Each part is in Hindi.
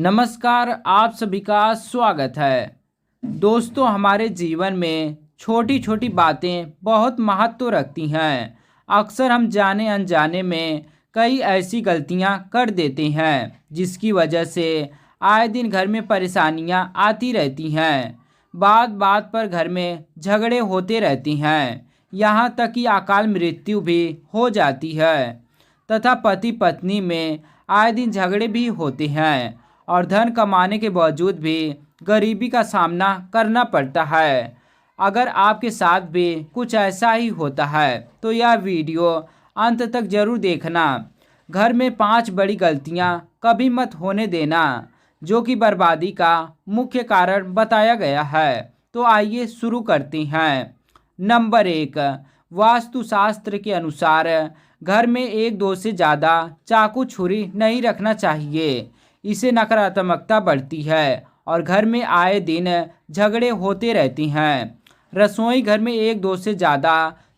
नमस्कार, आप सभी का स्वागत है। दोस्तों, हमारे जीवन में छोटी छोटी बातें बहुत महत्व रखती हैं। अक्सर हम जाने अनजाने में कई ऐसी गलतियां कर देते हैं जिसकी वजह से आए दिन घर में परेशानियां आती रहती हैं। बात बात पर घर में झगड़े होते रहती हैं, यहाँ तक कि अकाल मृत्यु भी हो जाती है तथा पति पत्नी में आए दिन झगड़े भी होते हैं और धन कमाने के बावजूद भी गरीबी का सामना करना पड़ता है। अगर आपके साथ भी कुछ ऐसा ही होता है तो यह वीडियो अंत तक जरूर देखना। घर में 5 बड़ी गलतियां कभी मत होने देना जो कि बर्बादी का मुख्य कारण बताया गया है। तो आइए शुरू करते हैं। नंबर 1, वास्तुशास्त्र के अनुसार घर में एक दो से ज़्यादा चाकू छुरी नहीं रखना चाहिए। इससे नकारात्मकता बढ़ती है और घर में आए दिन झगड़े होते रहती हैं। रसोई घर में एक दो से ज़्यादा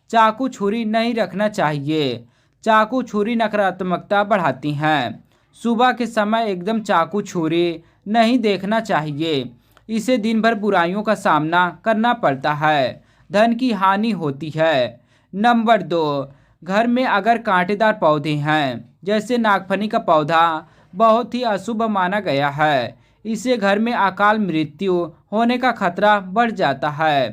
चाकू छुरी नहीं रखना चाहिए। चाकू छुरी नकारात्मकता बढ़ाती हैं। सुबह के समय एकदम चाकू छुरी नहीं देखना चाहिए। इसे दिन भर बुराइयों का सामना करना पड़ता है, धन की हानि होती है। नंबर 2, घर में अगर कांटेदार पौधे हैं जैसे नागफनी का पौधा बहुत ही अशुभ माना गया है। इससे घर में अकाल मृत्यु होने का खतरा बढ़ जाता है।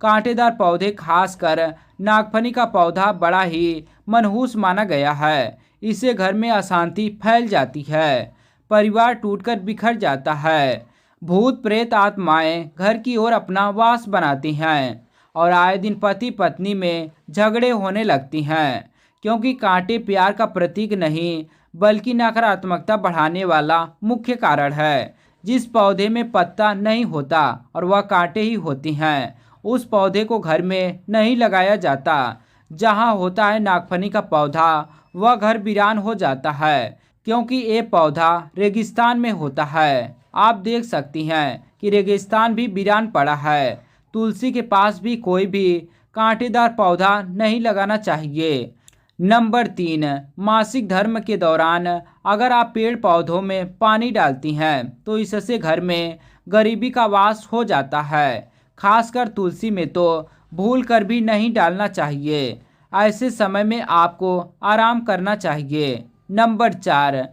कांटेदार पौधे खासकर नागफनी का पौधा बड़ा ही मनहूस माना गया है। इससे घर में अशांति फैल जाती है, परिवार टूटकर बिखर जाता है। भूत प्रेत आत्माएं घर की ओर अपना वास बनाती हैं और आए दिन पति पत्नी में झगड़े होने लगती हैं, क्योंकि कांटे प्यार का प्रतीक नहीं बल्कि नकारात्मकता बढ़ाने वाला मुख्य कारण है। जिस पौधे में पत्ता नहीं होता और वह कांटे ही होती हैं, उस पौधे को घर में नहीं लगाया जाता। जहाँ होता है नागफनी का पौधा, वह घर वीरान हो जाता है, क्योंकि ये पौधा रेगिस्तान में होता है। आप देख सकती हैं कि रेगिस्तान भी वीरान पड़ा है। तुलसी के पास भी कोई भी कांटेदार पौधा नहीं लगाना चाहिए। नंबर 3, मासिक धर्म के दौरान अगर आप पेड़ पौधों में पानी डालती हैं तो इससे घर में गरीबी का वास हो जाता है। खासकर तुलसी में तो भूल कर भी नहीं डालना चाहिए। ऐसे समय में आपको आराम करना चाहिए। नंबर 4,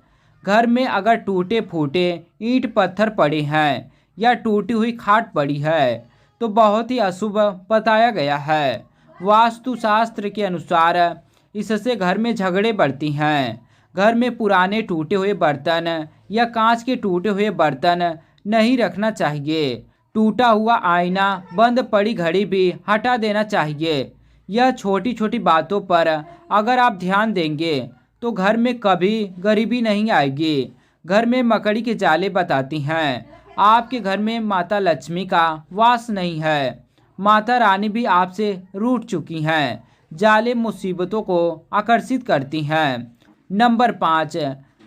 घर में अगर टूटे फूटे ईंट पत्थर पड़े हैं या टूटी हुई खाट पड़ी है तो बहुत ही अशुभ बताया गया है। वास्तुशास्त्र के अनुसार इससे घर में झगड़े बढ़ती हैं। घर में पुराने टूटे हुए बर्तन या कांच के टूटे हुए बर्तन नहीं रखना चाहिए। टूटा हुआ आईना, बंद पड़ी घड़ी भी हटा देना चाहिए। यह छोटी छोटी बातों पर अगर आप ध्यान देंगे तो घर में कभी गरीबी नहीं आएगी। घर में मकड़ी के जाले बताती हैं आपके घर में माता लक्ष्मी का वास नहीं है। माता रानी भी आपसे रूठ चुकी हैं। जाले मुसीबतों को आकर्षित करती हैं। नंबर 5,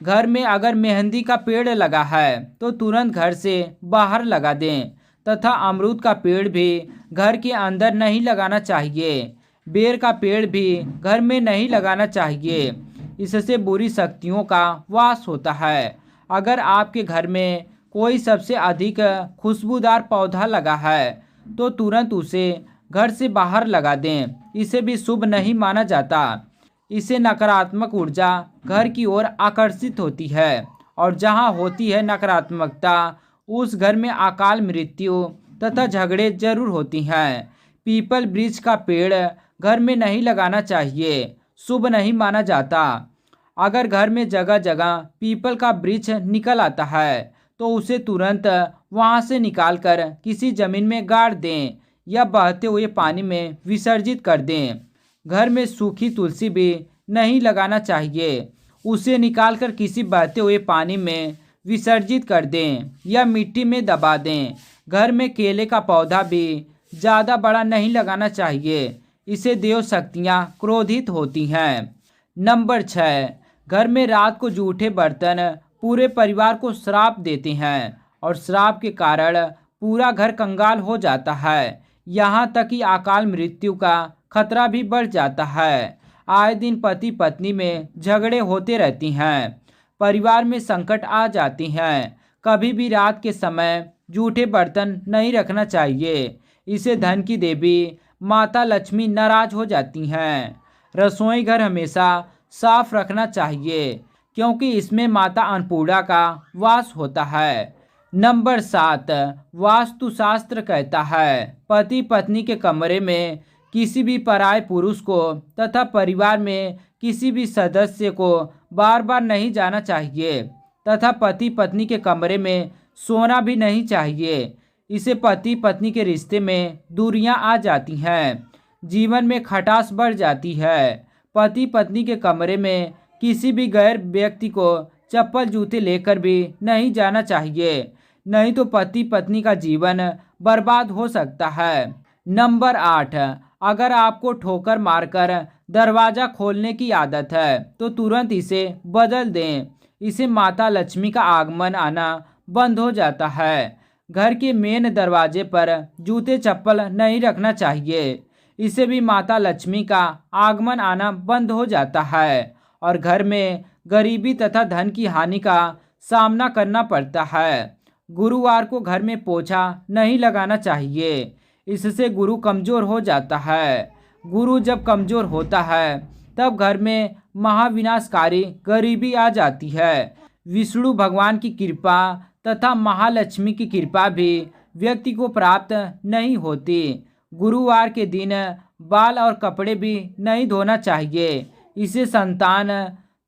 घर में अगर मेहंदी का पेड़ लगा है तो तुरंत घर से बाहर लगा दें तथा अमरूद का पेड़ भी घर के अंदर नहीं लगाना चाहिए। बेर का पेड़ भी घर में नहीं लगाना चाहिए। इससे बुरी शक्तियों का वास होता है। अगर आपके घर में कोई सबसे अधिक खुशबूदार पौधा लगा है तो तुरंत उसे घर से बाहर लगा दें। इसे भी शुभ नहीं माना जाता। इससे नकारात्मक ऊर्जा घर की ओर आकर्षित होती है और जहां होती है नकारात्मकता, उस घर में अकाल मृत्यु तथा झगड़े जरूर होती हैं। पीपल वृक्ष का पेड़ घर में नहीं लगाना चाहिए, शुभ नहीं माना जाता। अगर घर में जगह जगह पीपल का वृक्ष निकल आता है तो उसे तुरंत वहां से निकालकर किसी जमीन में गाड़ दें या बहते हुए पानी में विसर्जित कर दें। घर में सूखी तुलसी भी नहीं लगाना चाहिए, उसे निकालकर किसी बहते हुए पानी में विसर्जित कर दें या मिट्टी में दबा दें। घर में केले का पौधा भी ज़्यादा बड़ा नहीं लगाना चाहिए, इसे देव शक्तियाँ क्रोधित होती हैं। नंबर 6, घर में रात को जूठे बर्तन पूरे परिवार को श्राप देते हैं और श्राप के कारण पूरा घर कंगाल हो जाता है। यहाँ तक कि अकाल मृत्यु का खतरा भी बढ़ जाता है। आए दिन पति पत्नी में झगड़े होते रहती हैं, परिवार में संकट आ जाती हैं। कभी भी रात के समय जूठे बर्तन नहीं रखना चाहिए। इसे धन की देवी माता लक्ष्मी नाराज हो जाती हैं। रसोई घर हमेशा साफ रखना चाहिए क्योंकि इसमें माता अन्नपूर्णा का वास होता है। नंबर 7, वास्तुशास्त्र कहता है पति पत्नी के कमरे में किसी भी पराये पुरुष को तथा परिवार में किसी भी सदस्य को बार बार नहीं जाना चाहिए तथा पति पत्नी के कमरे में सोना भी नहीं चाहिए। इसे पति पत्नी के रिश्ते में दूरियां आ जाती हैं, जीवन में खटास बढ़ जाती है। पति पत्नी के कमरे में किसी भी गैर व्यक्ति को चप्पल जूते लेकर भी नहीं जाना चाहिए, नहीं तो पति पत्नी का जीवन बर्बाद हो सकता है। नंबर 8, अगर आपको ठोकर मारकर दरवाजा खोलने की आदत है तो तुरंत इसे बदल दें। इसे माता लक्ष्मी का आगमन आना बंद हो जाता है। घर के मेन दरवाजे पर जूते चप्पल नहीं रखना चाहिए। इसे भी माता लक्ष्मी का आगमन आना बंद हो जाता है और घर में गरीबी तथा धन की हानि का सामना करना पड़ता है। गुरुवार को घर में पोछा नहीं लगाना चाहिए, इससे गुरु कमज़ोर हो जाता है। गुरु जब कमज़ोर होता है तब घर में महाविनाशकारी गरीबी आ जाती है। विष्णु भगवान की कृपा तथा महालक्ष्मी की कृपा भी व्यक्ति को प्राप्त नहीं होती। गुरुवार के दिन बाल और कपड़े भी नहीं धोना चाहिए, इससे संतान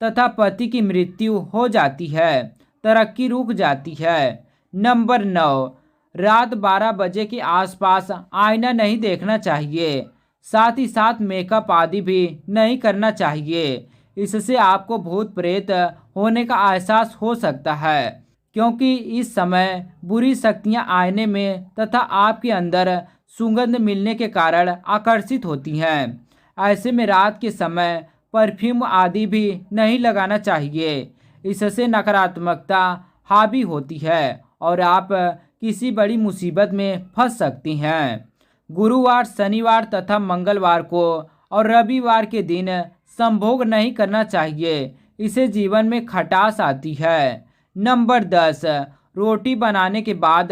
तथा पति की मृत्यु हो जाती है, तरक्की रुक जाती है। नंबर 9, रात 12 बजे के आसपास आईना नहीं देखना चाहिए। साथ ही साथ मेकअप आदि भी नहीं करना चाहिए। इससे आपको भूत प्रेत होने का एहसास हो सकता है क्योंकि इस समय बुरी शक्तियां आईने में तथा आपके अंदर सुगंध मिलने के कारण आकर्षित होती हैं। ऐसे में रात के समय परफ्यूम आदि भी नहीं लगाना चाहिए, इससे नकारात्मकता हावी होती है और आप किसी बड़ी मुसीबत में फंस सकती हैं। गुरुवार, शनिवार तथा मंगलवार को और रविवार के दिन संभोग नहीं करना चाहिए, इसे जीवन में खटास आती है। नंबर 10, रोटी बनाने के बाद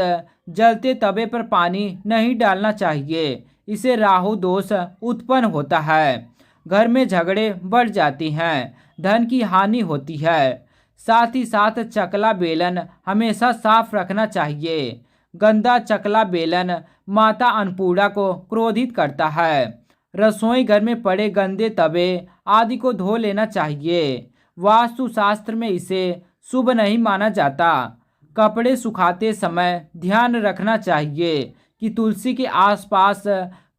जलते तवे पर पानी नहीं डालना चाहिए, इसे राहु दोष उत्पन्न होता है। घर में झगड़े बढ़ जाते हैं, धन की हानि होती है। साथ ही साथ चकला बेलन हमेशा साफ रखना चाहिए। गंदा चकला बेलन माता अन्नपूर्णा को क्रोधित करता है। रसोई घर में पड़े गंदे तवे आदि को धो लेना चाहिए। वास्तुशास्त्र में इसे शुभ नहीं माना जाता। कपड़े सुखाते समय ध्यान रखना चाहिए कि तुलसी के आसपास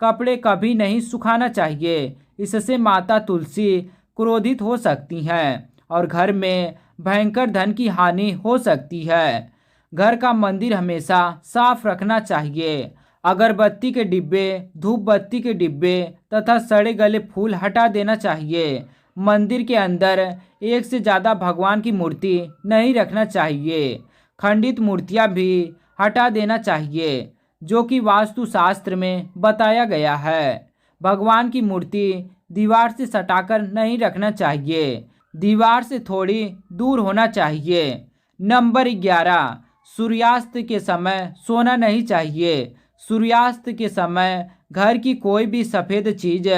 कपड़े कभी नहीं सुखाना चाहिए, इससे माता तुलसी क्रोधित हो सकती हैं और घर में भयंकर धन की हानि हो सकती है। घर का मंदिर हमेशा साफ रखना चाहिए। अगरबत्ती के डिब्बे, धूप बत्ती के डिब्बे तथा सड़े गले फूल हटा देना चाहिए। मंदिर के अंदर एक से ज़्यादा भगवान की मूर्ति नहीं रखना चाहिए। खंडित मूर्तियां भी हटा देना चाहिए, जो कि वास्तुशास्त्र में बताया गया है। भगवान की मूर्ति दीवार से सटाकर नहीं रखना चाहिए, दीवार से थोड़ी दूर होना चाहिए। नंबर 11, सूर्यास्त के समय सोना नहीं चाहिए। सूर्यास्त के समय घर की कोई भी सफ़ेद चीज़,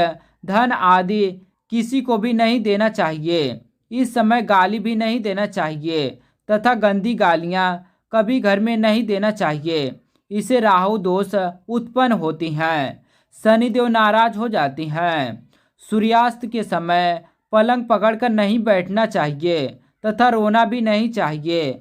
धन आदि किसी को भी नहीं देना चाहिए। इस समय गाली भी नहीं देना चाहिए तथा गंदी गालियाँ कभी घर में नहीं देना चाहिए, इसे राहु दोष उत्पन्न होती हैं, शनिदेव नाराज हो जाते हैं। सूर्यास्त के समय पलंग पकड़कर नहीं बैठना चाहिए तथा रोना भी नहीं चाहिए,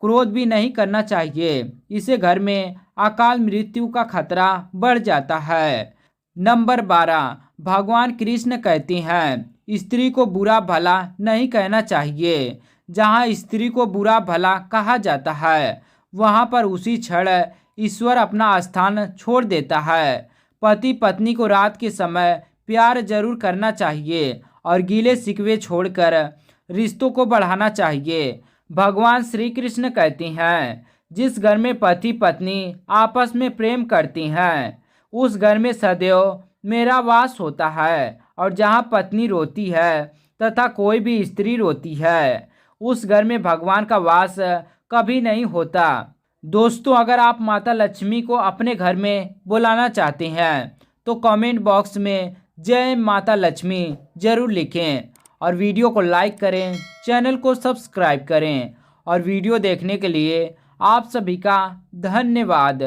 क्रोध भी नहीं करना चाहिए, इसे घर में अकाल मृत्यु का खतरा बढ़ जाता है। नंबर 12, भगवान कृष्ण कहते हैं स्त्री को बुरा भला नहीं कहना चाहिए। जहाँ स्त्री को बुरा भला कहा जाता है वहाँ पर उसी क्षण ईश्वर अपना स्थान छोड़ देता है। पति पत्नी को रात के समय प्यार जरूर करना चाहिए और गीले शिकवे छोड़कर रिश्तों को बढ़ाना चाहिए। भगवान श्री कृष्ण कहते हैं जिस घर में पति पत्नी आपस में प्रेम करती हैं उस घर में सदैव मेरा वास होता है, और जहाँ पत्नी रोती है तथा कोई भी स्त्री रोती है उस घर में भगवान का वास कभी नहीं होता। दोस्तों, अगर आप माता लक्ष्मी को अपने घर में बुलाना चाहते हैं तो कमेंट बॉक्स में जय माता लक्ष्मी जरूर लिखें और वीडियो को लाइक करें, चैनल को सब्सक्राइब करें। और वीडियो देखने के लिए आप सभी का धन्यवाद।